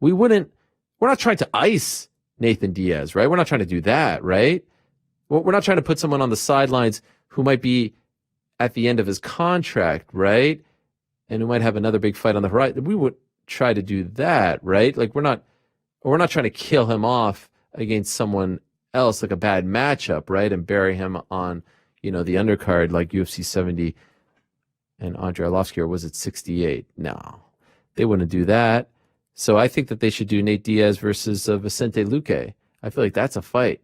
we're not trying to ice Nathan Diaz, right? We're not trying to do that, right? We're not trying to put someone on the sidelines who might be at the end of his contract, right? And who might have another big fight on the horizon. We would try to do that, right? Like we're not trying to kill him off against someone else, like a bad matchup, right? And bury him on, the undercard like UFC 70 and Andrei Arlovsky, or was it 68? No, they wouldn't do that. So I think that they should do Nate Diaz versus Vicente Luque. I feel like that's a fight.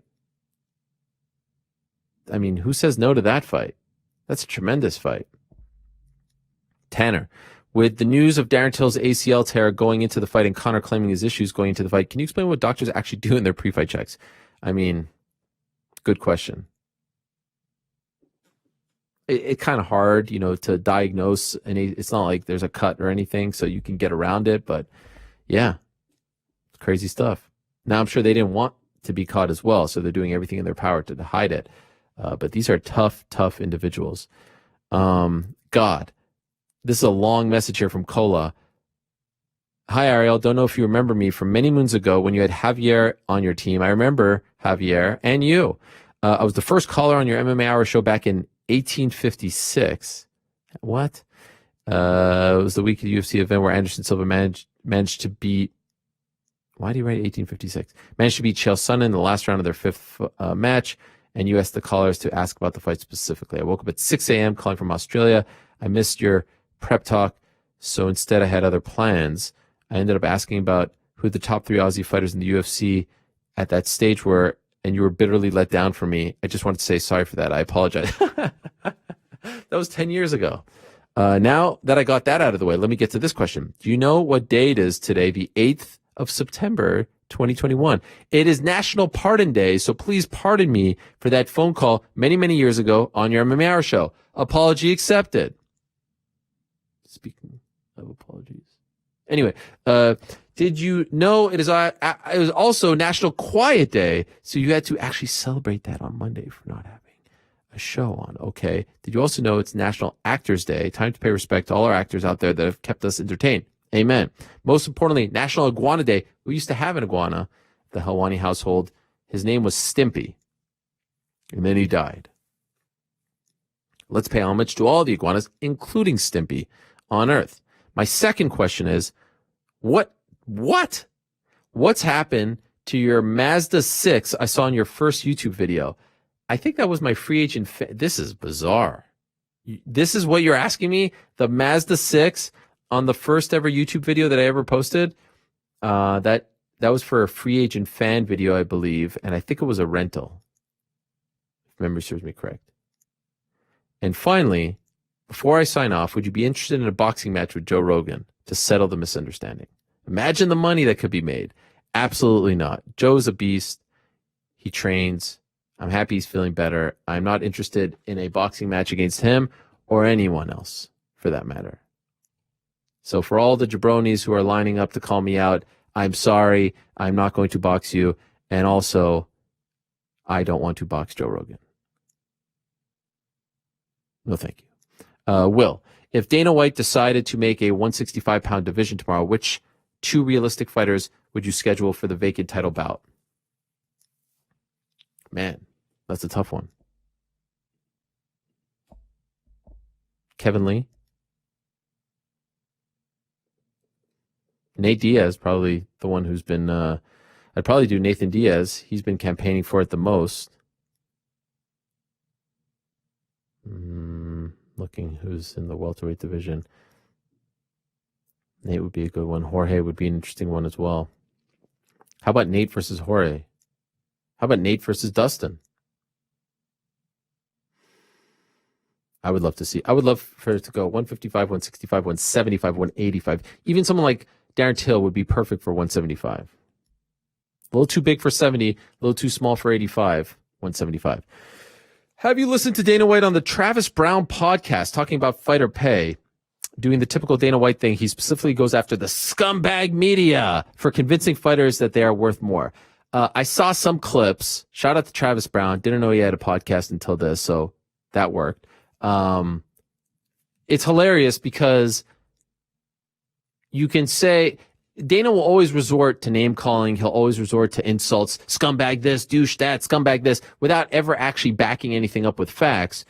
I mean, who says no to that fight? That's a tremendous fight. Tanner, with the news of Darren Till's ACL tear going into the fight and Conor claiming his issues going into the fight, can you explain what doctors actually do in their pre-fight checks? I mean, good question. It's kind of hard, to diagnose, and it's not like there's a cut or anything, so you can get around it, but yeah, it's crazy stuff. Now, I'm sure they didn't want to be caught as well, so they're doing everything in their power to hide it. But these are tough individuals. God, this is a long message here from Cola. Hi, Ariel. Don't know if you remember me from many moons ago when you had Javier on your team. I remember Javier and you. I was the first caller on your MMA Hour show back in 1856. What? It was the week of the UFC event where Anderson Silva managed to beat. Why do you write 1856? Managed to beat Chael Sonnen in the last round of their fifth match. And you asked the callers to ask about the fight specifically. I woke up at 6 a.m. calling from Australia. I missed your prep talk, so instead I had other plans. I ended up asking about who the top 3 Aussie fighters in the UFC at that stage were, and you were bitterly let down for me. I just wanted to say sorry for that. I apologize. That was 10 years ago. Now that I got that out of the way, let me get to this question. Do you know what day it is today, the 8th of September, 2021? It is National Pardon Day, so please pardon me for that phone call many, many years ago on your MMA Hour show. Apology accepted. Speaking of apologies. Anyway, did you know it was also National Quiet Day, so you had to actually celebrate that on Monday for not having a show on, okay? Did you also know it's National Actors Day? Time to pay respect to all our actors out there that have kept us entertained. Amen. Most importantly, National Iguana Day. We used to have an iguana, the Helwani household. His name was Stimpy, and then he died. Let's pay homage to all the iguanas, including Stimpy, on Earth. My second question is, what's happened to your Mazda 6 I saw in your first YouTube video? I think that was my free agent. This is bizarre. This is what you're asking me? The Mazda 6 on the first ever YouTube video that I ever posted? That was for a free agent fan video, I believe, and I think it was a rental, if memory serves me correct. And finally, before I sign off, would you be interested in a boxing match with Joe Rogan to settle the misunderstanding? Imagine the money that could be made. Absolutely not. Joe's a beast. He trains. I'm happy he's feeling better. I'm not interested in a boxing match against him or anyone else, for that matter. So for all the jabronis who are lining up to call me out, I'm sorry. I'm not going to box you. And also, I don't want to box Joe Rogan. No, thank you. Will, if Dana White decided to make a 165-pound division tomorrow, which 2 realistic fighters would you schedule for the vacant title bout? Man, that's a tough one. Kevin Lee? Nate Diaz, probably the one who's been, I'd probably do Nathan Diaz. He's been campaigning for it the most. Looking who's in the welterweight division. Nate would be a good one. Jorge would be an interesting one as well. How about Nate versus Jorge? How about Nate versus Dustin? I would love for it to go 155, 165, 175, 185. Even someone like Darren Till would be perfect for 175. A little too big for 70, a little too small for 85, 175. Have you listened to Dana White on the Travis Brown podcast talking about fighter pay? Doing the typical Dana White thing, he specifically goes after the scumbag media for convincing fighters that they are worth more. I saw some clips. Shout out to Travis Brown. Didn't know he had a podcast until this, so that worked. It's hilarious because you can say, Dana will always resort to name calling. He'll always resort to insults, scumbag this, douche that, scumbag this, without ever actually backing anything up with facts.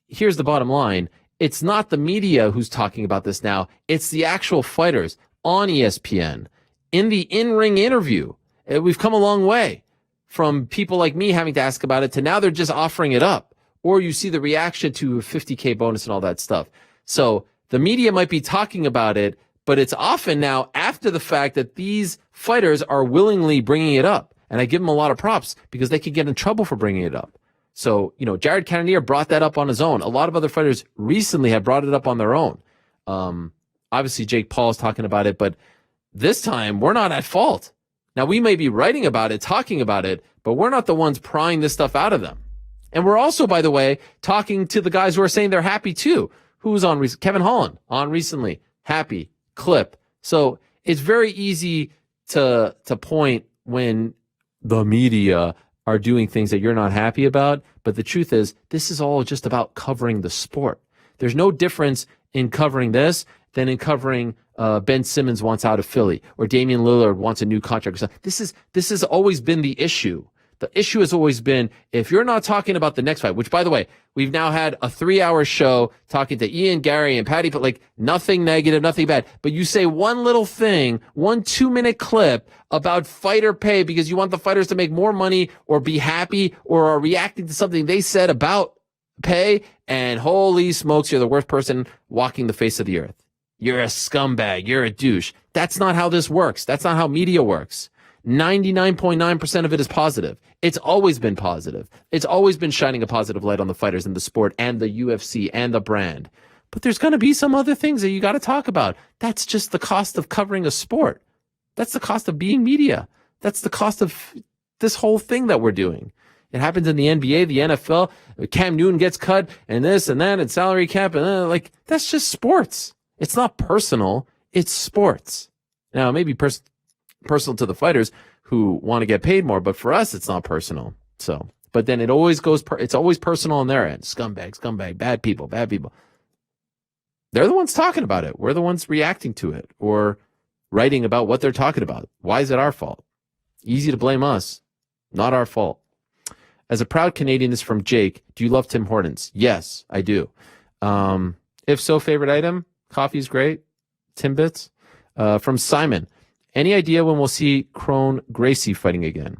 Here's the bottom line. It's not the media who's talking about this now. It's the actual fighters on ESPN. In the in-ring interview, we've come a long way from people like me having to ask about it to now they're just offering it up. Or you see the reaction to a 50K bonus and all that stuff. So the media might be talking about it, but it's often now after the fact that these fighters are willingly bringing it up. And I give them a lot of props because they could get in trouble for bringing it up. So, Jared Cannonier brought that up on his own. A lot of other fighters recently have brought it up on their own. Obviously, Jake Paul is talking about it, but this time we're not at fault. Now, we may be writing about it, talking about it, but we're not the ones prying this stuff out of them. And we're also, by the way, talking to the guys who are saying they're happy too. Who was on? Kevin Holland on recently. Happy. Clip. So it's very easy to point when the media are doing things that you're not happy about. But the truth is, this is all just about covering the sport. There's no difference in covering this than in covering Ben Simmons wants out of Philly or Damian Lillard wants a new contract. This has always been the issue. The issue has always been, if you're not talking about the next fight, which, by the way, we've now had a 3-hour show talking to Ian, Gary, and Paddy, but like nothing negative, nothing bad. But you say one little thing, 1 2-minute clip about fighter pay because you want the fighters to make more money or be happy or are reacting to something they said about pay, and holy smokes, you're the worst person walking the face of the earth. You're a scumbag. You're a douche. That's not how this works. That's not how media works. 99.9% of it is positive. It's always been positive. It's always been shining a positive light on the fighters in the sport and the UFC and the brand. But there's going to be some other things that you got to talk about. That's just the cost of covering a sport. That's the cost of being media. That's the cost of this whole thing that we're doing. It happens in the NBA, the NFL. Cam Newton gets cut and this and that and salary cap. And that's just sports. It's not personal. It's sports. Now, maybe personal to the fighters who want to get paid more, but for us, it's not personal. So, but then it always goes, it's always personal on their end. Scumbag, bad people. They're the ones talking about it. We're the ones reacting to it or writing about what they're talking about. Why is it our fault? Easy to blame us. Not our fault. As a proud Canadian, this is from Jake. Do you love Tim Hortons? Yes, I do. If so, favorite item? Coffee's great. Timbits. From Simon. Any idea when we'll see Crone Gracie fighting again?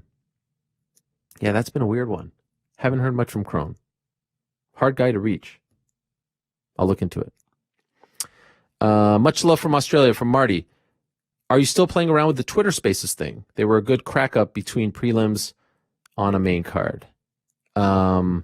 Yeah, that's been a weird one. Haven't heard much from Crone. Hard guy to reach. I'll look into it. Much love from Australia, from Marty. Are you still playing around with the Twitter Spaces thing? They were a good crack up between prelims on a main card. And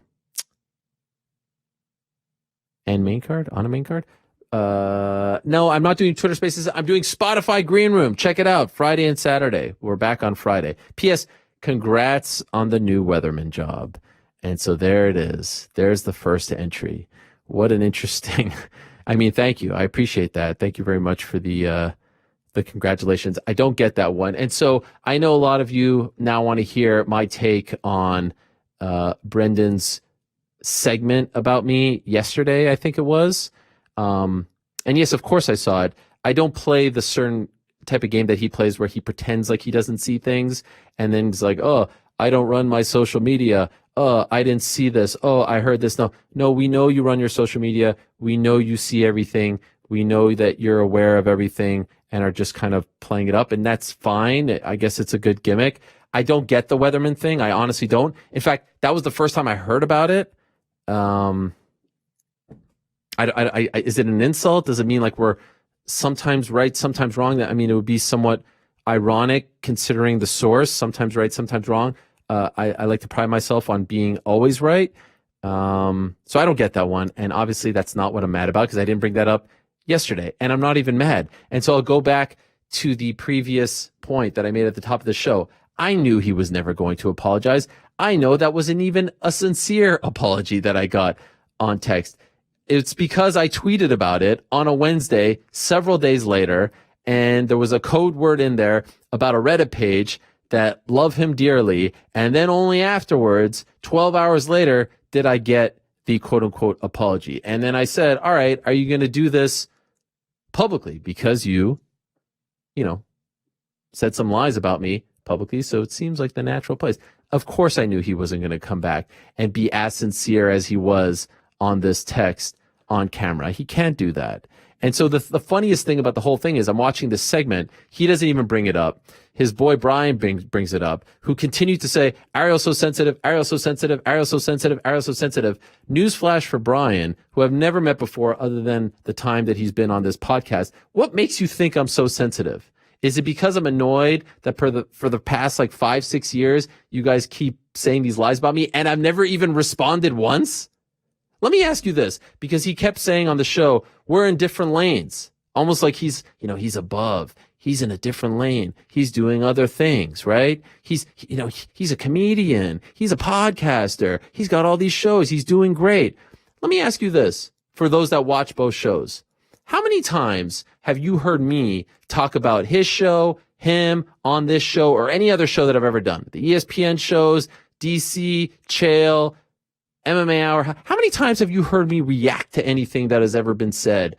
main card? On a main card? No, I'm not doing Twitter Spaces. I'm doing Spotify Green Room. Check it out. Friday and Saturday. We're back on Friday. P.S. Congrats on the new weatherman job. And so there it is. There's the first entry. What an interesting, thank you. I appreciate that. Thank you very much for the congratulations. I don't get that one. And so I know a lot of you now want to hear my take on, Brendan's segment about me yesterday, I think it was. And yes, of course I saw it. I don't play the certain type of game that he plays where he pretends like he doesn't see things and then he's like, oh, I don't run my social media. Oh, I didn't see this. Oh, I heard this. No, we know you run your social media. We know you see everything. We know that you're aware of everything and are just kind of playing it up, and that's fine. I guess it's a good gimmick. I don't get the Weatherman thing. I honestly don't. In fact, that was the first time I heard about it. Is it an insult? Does it mean like we're sometimes right, sometimes wrong? It would be somewhat ironic considering the source, sometimes right, sometimes wrong. I like to pride myself on being always right. So I don't get that one. And obviously that's not what I'm mad about because I didn't bring that up yesterday and I'm not even mad. And so I'll go back to the previous point that I made at the top of the show. I knew he was never going to apologize. I know that wasn't even a sincere apology that I got on text. It's because I tweeted about it on a Wednesday, several days later, and there was a code word in there about a Reddit page that love him dearly. And then only afterwards, 12 hours later, did I get the quote unquote apology. And then I said, all right, are you going to do this publicly? Because you said some lies about me publicly, so it seems like the natural place. Of course I knew he wasn't going to come back and be as sincere as he was on this text on camera. He can't do that. And so the funniest thing about the whole thing is I'm watching this segment. He doesn't even bring it up. His boy Brian brings it up, who continues to say, Ariel's so sensitive, Ariel's so sensitive, Ariel's so sensitive, Ariel's so sensitive. Newsflash for Brian, who I've never met before other than the time that he's been on this podcast. What makes you think I'm so sensitive? Is it because I'm annoyed that for the past like 5-6 years, you guys keep saying these lies about me and I've never even responded once? Let me ask you this, because he kept saying on the show, we're in different lanes. Almost like he's above. He's in a different lane. He's doing other things, right? He's a comedian. He's a podcaster. He's got all these shows. He's doing great. Let me ask you this, for those that watch both shows. How many times have you heard me talk about his show, him, on this show, or any other show that I've ever done? The ESPN shows, DC, Chael, MMA Hour. How many times have you heard me react to anything that has ever been said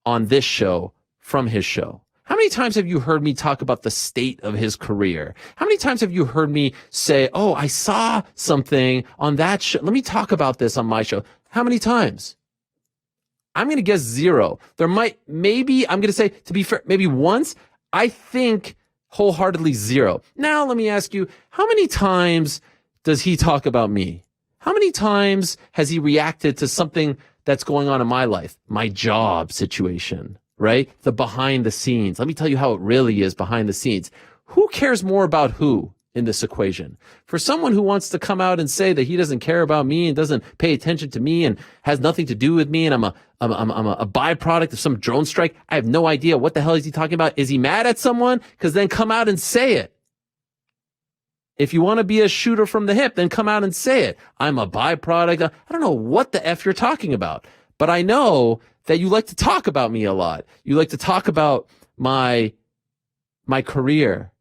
on this show from his show? How many times have you heard me talk about the state of his career? How many times have you heard me say, oh, I saw something on that show. Let me talk about this on my show. How many times? I'm going to guess 0. I'm going to say, to be fair, maybe once. I think wholeheartedly 0. Now, let me ask you, how many times does he talk about me? How many times has he reacted to something that's going on in my life? My job situation, right? The behind the scenes. Let me tell you how it really is behind the scenes. Who cares more about who in this equation? For someone who wants to come out and say that he doesn't care about me and doesn't pay attention to me and has nothing to do with me and I'm a byproduct of some drone strike, I have no idea. What the hell is he talking about? Is he mad at someone? Because then come out and say it. If you want to be a shooter from the hip, then come out and say it. I'm a byproduct. I don't know what the F you're talking about, but I know that you like to talk about me a lot. You like to talk about my career,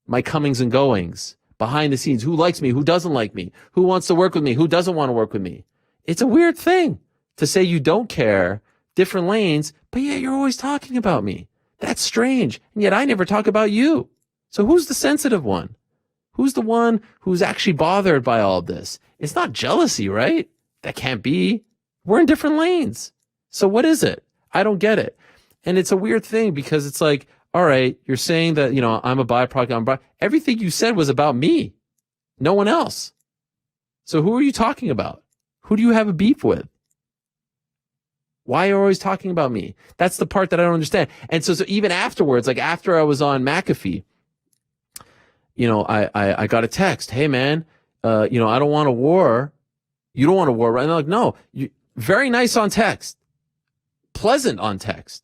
my comings and goings, behind the scenes, who likes me, who doesn't like me, who wants to work with me, who doesn't want to work with me. It's a weird thing to say you don't care, different lanes, but yeah, you're always talking about me. That's strange. And yet I never talk about you. So who's the sensitive one? Who's the one who's actually bothered by all of this? It's not jealousy, right? That can't be. We're in different lanes. So what is it? I don't get it. And it's a weird thing because it's like, all right, you're saying that, I'm a byproduct. Everything you said was about me. No one else. So who are you talking about? Who do you have a beef with? Why are you always talking about me? That's the part that I don't understand. And so even afterwards, like after I was on McAfee, I got a text. Hey man, I don't want a war. You don't want a war, right? And they're like, no, very nice on text, pleasant on text.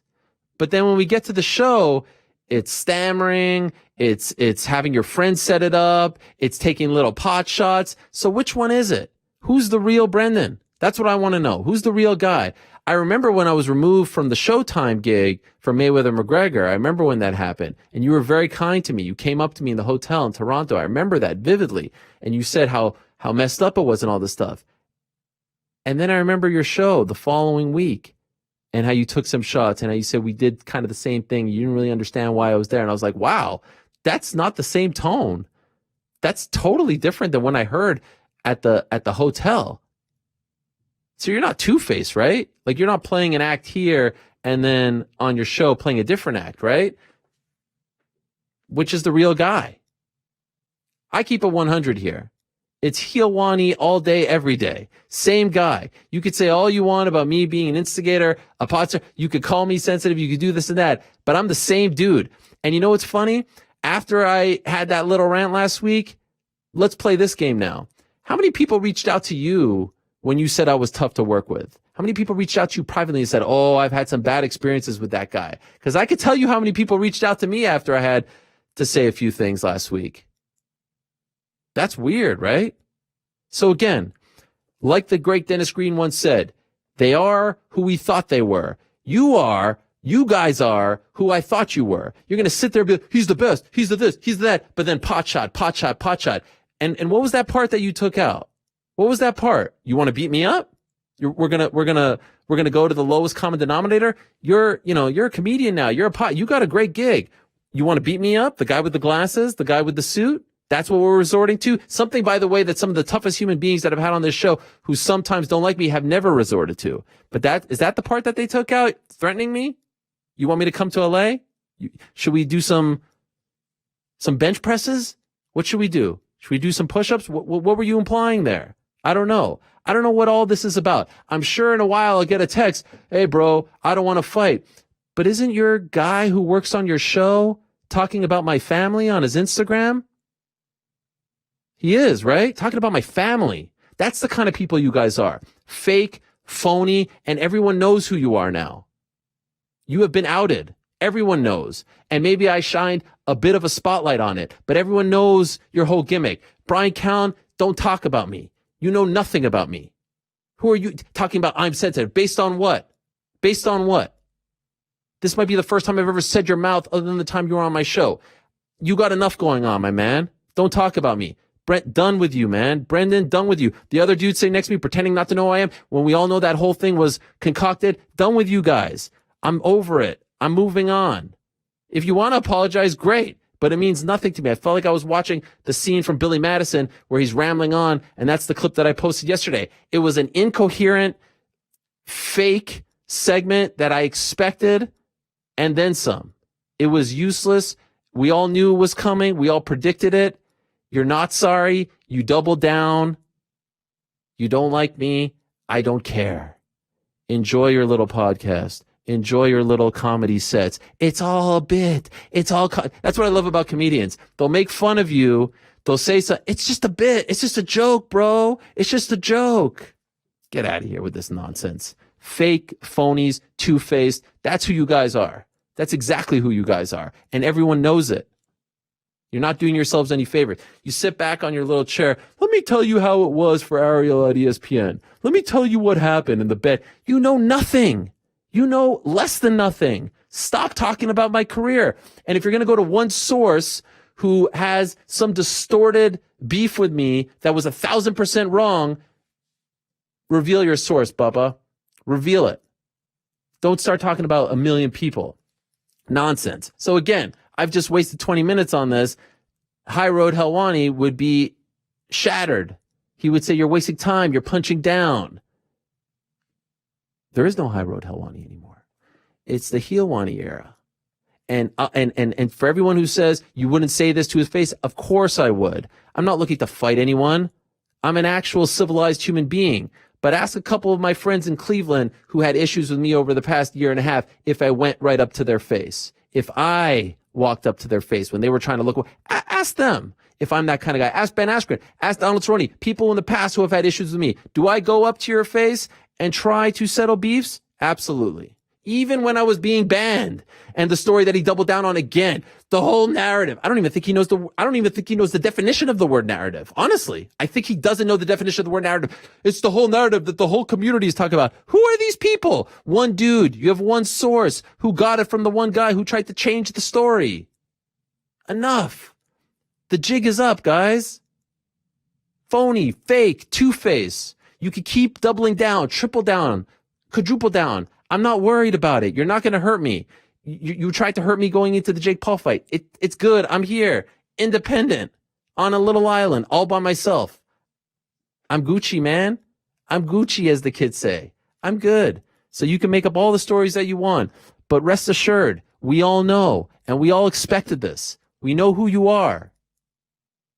But then when we get to the show, it's stammering. It's having your friend set it up. It's taking little pot shots. So which one is it? Who's the real Brendan? That's what I want to know. Who's the real guy? I remember when I was removed from the Showtime gig for Mayweather McGregor. I remember when that happened. And you were very kind to me. You came up to me in the hotel in Toronto. I remember that vividly. And you said how messed up it was and all this stuff. And then I remember your show the following week and how you took some shots and how you said we did kind of the same thing. You didn't really understand why I was there. And I was like, wow, that's not the same tone. That's totally different than when I heard at the hotel. So you're not two-faced, right? Like you're not playing an act here and then on your show playing a different act, right? Which is the real guy? I keep it 100 here. It's Helwani all day, every day. Same guy. You could say all you want about me being an instigator, a potster. You could call me sensitive. You could do this and that. But I'm the same dude. And you know what's funny? After I had that little rant last week, let's play this game now. How many people reached out to you when you said I was tough to work with? How many people reached out to you privately and said, oh, I've had some bad experiences with that guy? Because I could tell you how many people reached out to me after I had to say a few things last week. That's weird, right? So again, like the great Dennis Green once said, they are who we thought they were. You guys are who I thought you were. You're going to sit there and be like, he's the best, he's the this, he's the that, but then pot shot. And what was that part that you took out? What was that part? You want to beat me up? We're gonna go to the lowest common denominator. You're a comedian now. You're a pot. You got a great gig. You want to beat me up? The guy with the glasses? The guy with the suit? That's what we're resorting to? Something, by the way, that some of the toughest human beings that I've had on this show who sometimes don't like me have never resorted to. But is that the part that they took out? Threatening me? You want me to come to LA? Should we do some bench presses? What should we do? Should we do some push-ups? What were you implying there? I don't know. I don't know what all this is about. I'm sure in a while I'll get a text. Hey, bro, I don't want to fight. But isn't your guy who works on your show talking about my family on his Instagram? He is, right? Talking about my family. That's the kind of people you guys are. Fake, phony, and everyone knows who you are now. You have been outed. Everyone knows. And maybe I shined a bit of a spotlight on it, but everyone knows your whole gimmick. Brian Callen, don't talk about me. You know nothing about me. Who are you talking about? I'm sensitive. Based on what? Based on what? This might be the first time I've ever said your mouth other than the time you were on my show. You got enough going on, my man. Don't talk about me. Brent, done with you, man. Brendan, done with you. The other dude sitting next to me pretending not to know who I am when we all know that whole thing was concocted. Done with you guys. I'm over it. I'm moving on. If you want to apologize, great. But it means nothing to me. I felt like I was watching the scene from Billy Madison where he's rambling on, and that's the clip that I posted yesterday. It was an incoherent, fake segment that I expected, and then some. It was useless. We all knew it was coming. We all predicted it. You're not sorry. You doubled down. You don't like me. I don't care. Enjoy your little podcast. Enjoy your little comedy sets. It's all a bit. That's what I love about comedians. They'll make fun of you. They'll say so. It's just a bit. It's just a joke, bro. It's just a joke. Get out of here with this nonsense. Fake, phonies, two-faced. That's who you guys are. That's exactly who you guys are. And everyone knows it. You're not doing yourselves any favor. You sit back on your little chair. Let me tell you how it was for Ariel at ESPN. Let me tell you what happened in the bed. You know nothing. You know less than nothing. Stop talking about my career. And if you're going to go to one source who has some distorted beef with me that was 1,000% wrong, reveal your source, Bubba. Reveal it. Don't start talking about a million people. Nonsense. So again, I've just wasted 20 minutes on this. High Road Helwani would be shattered. He would say, you're wasting time. You're punching down. There is no High Road Helwani anymore. It's the Helwani era. And for everyone who says you wouldn't say this to his face, of course I would. I'm not looking to fight anyone. I'm an actual civilized human being. But ask a couple of my friends in Cleveland who had issues with me over the past year and a half if I went right up to their face. If I walked up to their face when they were trying to look, ask them if I'm that kind of guy. Ask Ben Askren. Ask Donald Cerrone. People in the past who have had issues with me. Do I go up to your face and try to settle beefs? Absolutely. Even when I was being banned, and the story that he doubled down on again, the whole narrative. I don't even think he knows the definition of the word narrative. Honestly, I think he doesn't know the definition of the word narrative. It's the whole narrative that the whole community is talking about. Who are these people? One dude. You have one source who got it from the one guy who tried to change the story. Enough. The jig is up, guys. Phony, fake, two-face. You could keep doubling down, triple down, quadruple down. I'm not worried about it. You're not going to hurt me. You tried to hurt me going into the Jake Paul fight. It's good. I'm here, independent, on a little island, all by myself. I'm Gucci, man. I'm Gucci, as the kids say. I'm good. So you can make up all the stories that you want. But rest assured, we all know, and we all expected this. We know who you are.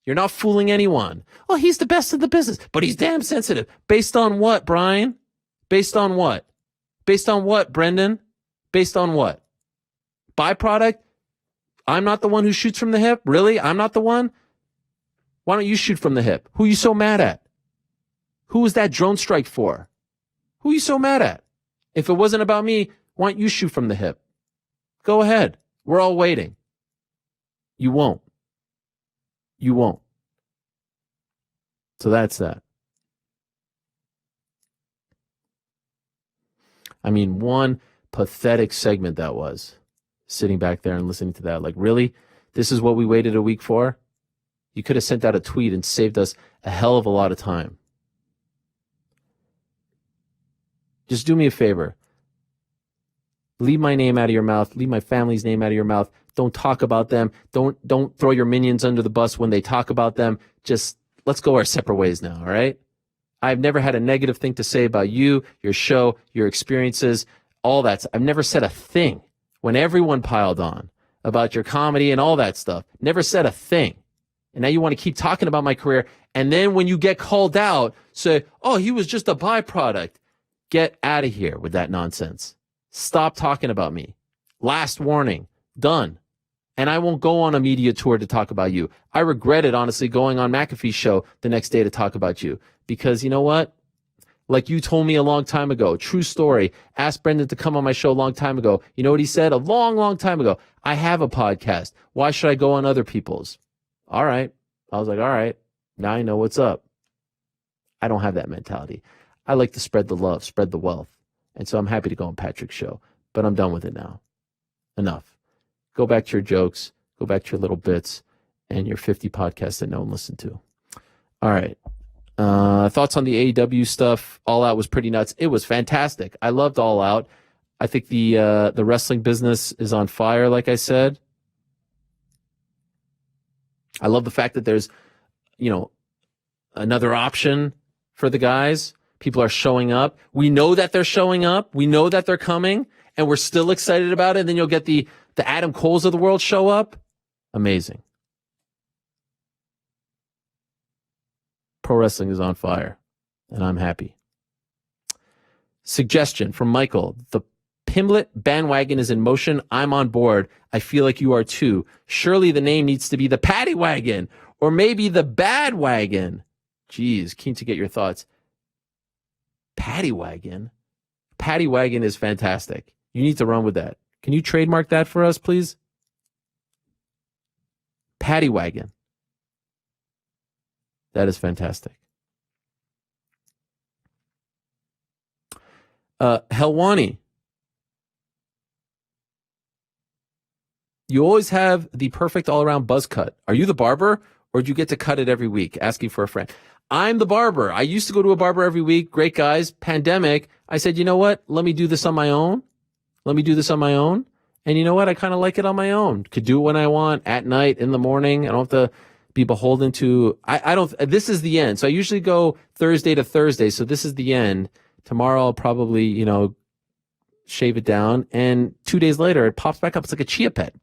You're not fooling anyone. Oh, he's the best in the business, but he's damn sensitive. Based on what, Brian? Based on what? Based on what, Brendan? Based on what? Byproduct? I'm not the one who shoots from the hip? Really? I'm not the one? Why don't you shoot from the hip? Who are you so mad at? Who was that drone strike for? Who are you so mad at? If it wasn't about me, why don't you shoot from the hip? Go ahead. We're all waiting. You won't. You won't. So that's that. I mean, one pathetic segment that was, sitting back there and listening to that. Like, really? This is what we waited a week for? You could have sent out a tweet and saved us a hell of a lot of time. Just do me a favor. Leave my name out of your mouth. Leave my family's name out of your mouth. Don't talk about them. Don't throw your minions under the bus when they talk about them. Just let's go our separate ways now, all right? I've never had a negative thing to say about you, your show, your experiences, all that. I've never said a thing when everyone piled on about your comedy and all that stuff. Never said a thing. And now you want to keep talking about my career. And then when you get called out, say, oh, he was just a byproduct. Get out of here with that nonsense. Stop talking about me. Last warning. Done. And I won't go on a media tour to talk about you. I regretted, honestly, going on McAfee's show the next day to talk about you. Because you know what? Like you told me a long time ago, true story. Asked Brendan to come on my show a long time ago. You know what he said? A long, long time ago. I have a podcast. Why should I go on other people's? All right. I was like, all right. Now I know what's up. I don't have that mentality. I like to spread the love, spread the wealth. And so I'm happy to go on Patrick's show. But I'm done with it now. Enough. Go back to your jokes. Go back to your little bits and your 50 podcasts that no one listened to. All right. Thoughts on the AEW stuff? All Out was pretty nuts. It was fantastic. I loved All Out. I think the wrestling business is on fire, like I said. I love the fact that there's, another option for the guys. People are showing up. We know that they're showing up. We know that they're coming, and we're still excited about it. And then you'll get the Adam Coles of the world show up. Amazing. Pro wrestling is on fire, and I'm happy. Suggestion from Michael. The Pimblett bandwagon is in motion. I'm on board. I feel like you are too. Surely the name needs to be the Paddy Wagon, or maybe the Bad Wagon. Jeez, keen to get your thoughts. Paddy Wagon? Paddy Wagon is fantastic. You need to run with that. Can you trademark that for us, please? Paddy Wagon. That is fantastic. Helwani. You always have the perfect all-around buzz cut. Are you the barber, or do you get to cut it every week? Asking for a friend. I'm the barber. I used to go to a barber every week. Great guys. Pandemic. I said, you know what? Let me do this on my own. And you know what? I kind of like it on my own. Could do it when I want, at night, in the morning. I don't have to be beholden to, this is the end. So I usually go Thursday to Thursday. So this is the end. Tomorrow I'll probably, shave it down. And 2 days later, it pops back up. It's like a chia pet.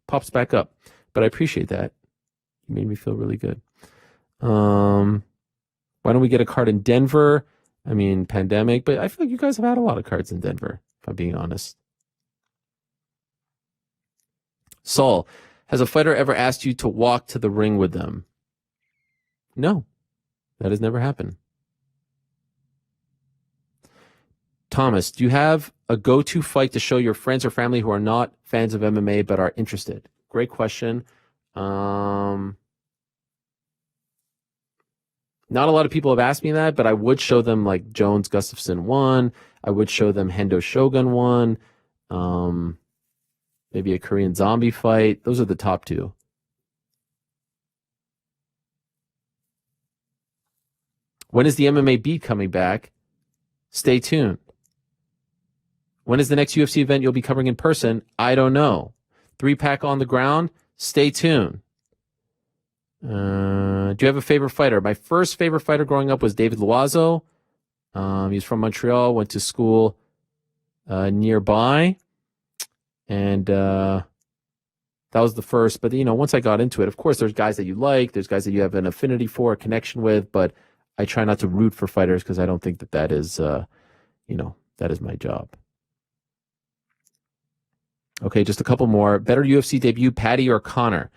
Pops back up. But I appreciate that. You made me feel really good. Why don't we get a card in Denver? I mean, pandemic, but I feel like you guys have had a lot of cards in Denver, if I'm being honest. Saul, has a fighter ever asked you to walk to the ring with them? No, that has never happened. Thomas, do you have a go-to fight to show your friends or family who are not fans of MMA but are interested? Great question. Not a lot of people have asked me that, but I would show them like Jones Gustafson 1. I would show them Hendo Shogun 1. Maybe a Korean zombie fight. Those are the top two. When is the MMA beat coming back? Stay tuned. When is the next UFC event you'll be covering in person? I don't know. 3-pack on the ground? Stay tuned. Do you have a favorite fighter? My first favorite fighter growing up was David Loiseau. He's from Montreal, went to school nearby. And that was the first. But, once I got into it, of course, there's guys that you like. There's guys that you have an affinity for, a connection with. But I try not to root for fighters because I don't think that is, that is my job. Okay, just a couple more. Better UFC debut, Paddy or Conor?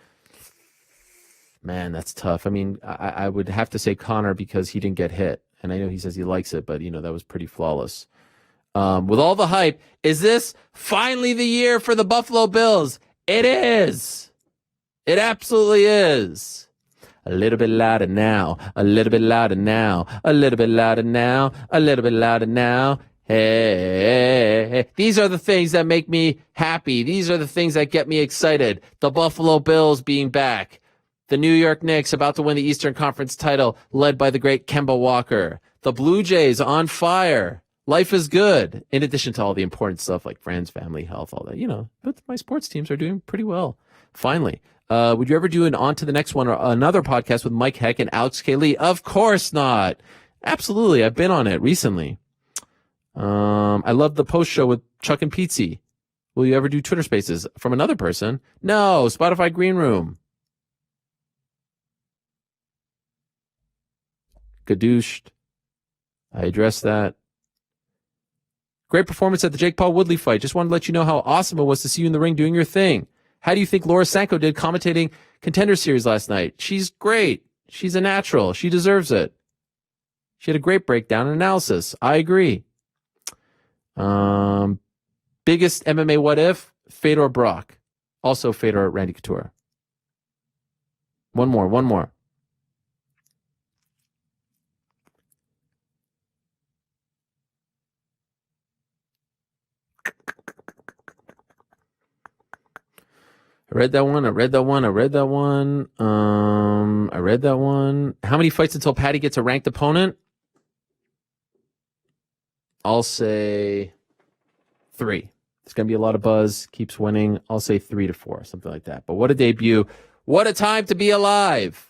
Man, that's tough. I mean, I would have to say Conor because he didn't get hit. And I know he says he likes it, but, that was pretty flawless. With all the hype, is this finally the year for the Buffalo Bills? It is. It absolutely is. A little bit louder now. A little bit louder now. A little bit louder now. A little bit louder now. Hey, these are the things that make me happy. These are the things that get me excited. The Buffalo Bills being back. The New York Knicks about to win the Eastern Conference title, led by the great Kemba Walker. The Blue Jays on fire. Life is good, in addition to all the important stuff like friends, family, health, all that, you know. But my sports teams are doing pretty well. Finally. Would you ever do an On to the Next One or another podcast with Mike Heck and Alex K. Lee? Of course not. Absolutely. I've been on it recently. I love the post show with Chuck and Pizzi. Will you ever do Twitter Spaces from another person? No. Spotify Green Room. Gadooshed. I addressed that. Great performance at the Jake Paul Woodley fight. Just wanted to let you know how awesome it was to see you in the ring doing your thing. How do you think Laura Sanko did commentating Contender Series last night? She's great. She's a natural. She deserves it. She had a great breakdown and analysis. I agree. Biggest MMA what if? Fedor Brock. Also Fedor Randy Couture. One more. I read that one. How many fights until Paddy gets a ranked opponent? I'll say 3. It's going to be a lot of buzz. Keeps winning. I'll say 3 to 4, something like that. But what a debut. What a time to be alive.